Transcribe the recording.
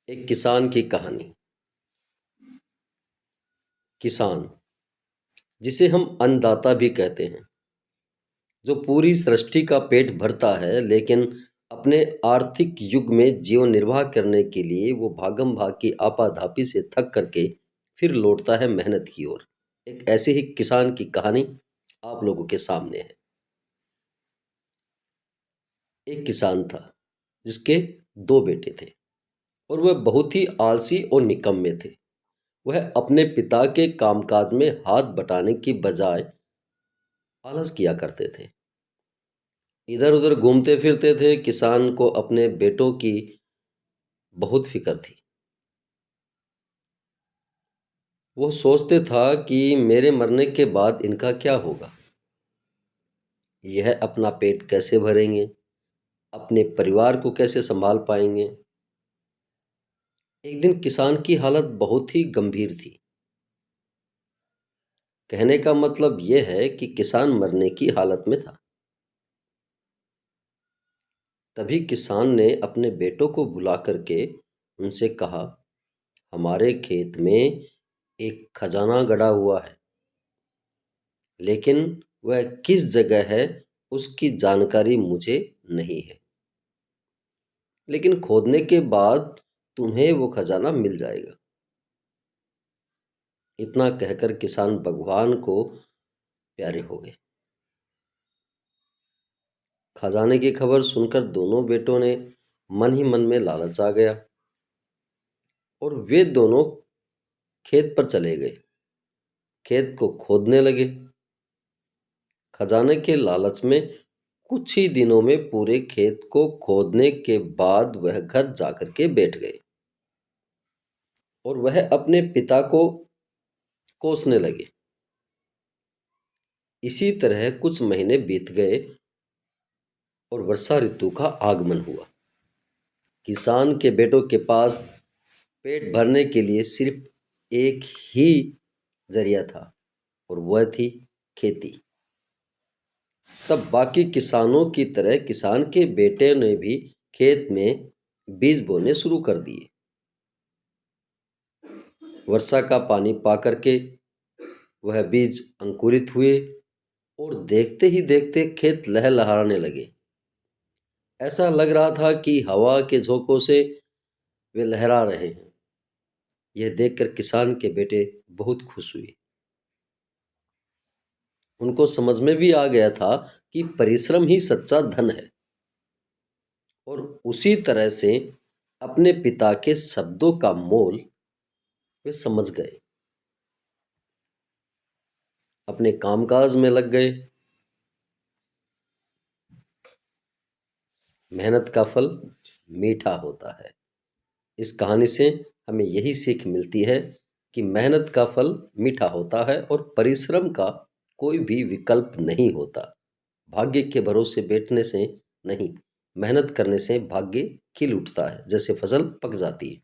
एक किसान की कहानी। किसान, जिसे हम अन्नदाता भी कहते हैं, जो पूरी सृष्टि का पेट भरता है, लेकिन अपने आर्थिक युग में जीवन निर्वाह करने के लिए वो भागम भाग की आपाधापी से थक करके फिर लौटता है मेहनत की ओर। एक ऐसे ही किसान की कहानी आप लोगों के सामने है। एक किसान था जिसके दो बेटे थे और वह बहुत ही आलसी और निकम्मे थे। वह अपने पिता के कामकाज में हाथ बटाने की बजाय आलस किया करते थे। इधर उधर घूमते फिरते थे। किसान को अपने बेटों की बहुत फिक्र थी। वो सोचते था कि मेरे मरने के बाद इनका क्या होगा, यह अपना पेट कैसे भरेंगे, अपने परिवार को कैसे संभाल पाएंगे। एक दिन किसान की हालत बहुत ही गंभीर थी। कहने का मतलब यह है कि किसान मरने की हालत में था। तभी किसान ने अपने बेटों को बुला करके उनसे कहा, हमारे खेत में एक खजाना गड़ा हुआ है, लेकिन वह किस जगह है उसकी जानकारी मुझे नहीं है, लेकिन खोदने के बाद तुम्हें वो खजाना मिल जाएगा। इतना कहकर किसान भगवान को प्यारे हो गए। खजाने की खबर सुनकर दोनों बेटों ने मन ही मन में लालच आ गया और वे दोनों खेत पर चले गए। खेत को खोदने लगे। खजाने के लालच में कुछ ही दिनों में पूरे खेत को खोदने के बाद वह घर जाकर के बैठ गए और वह अपने पिता को कोसने लगे। इसी तरह कुछ महीने बीत गए और वर्षा ऋतु का आगमन हुआ। किसान के बेटों के पास पेट भरने के लिए सिर्फ एक ही जरिया था और वह थी खेती। तब बाकी किसानों की तरह किसान के बेटे ने भी खेत में बीज बोने शुरू कर दिए। वर्षा का पानी पा करके वह बीज अंकुरित हुए और देखते ही देखते खेत लहलहाने लगे। ऐसा लग रहा था कि हवा के झोंकों से वे लहरा रहे हैं। यह देखकर किसान के बेटे बहुत खुश हुए। उनको समझ में भी आ गया था कि परिश्रम ही सच्चा धन है और उसी तरह से अपने पिता के शब्दों का मोल वे समझ गए। अपने कामकाज में लग गए। मेहनत का फल मीठा होता है। इस कहानी से हमें यही सीख मिलती है कि मेहनत का फल मीठा होता है और परिश्रम का कोई भी विकल्प नहीं होता। भाग्य के भरोसे बैठने से नहीं, मेहनत करने से भाग्य खिल उठता है, जैसे फसल पक जाती है।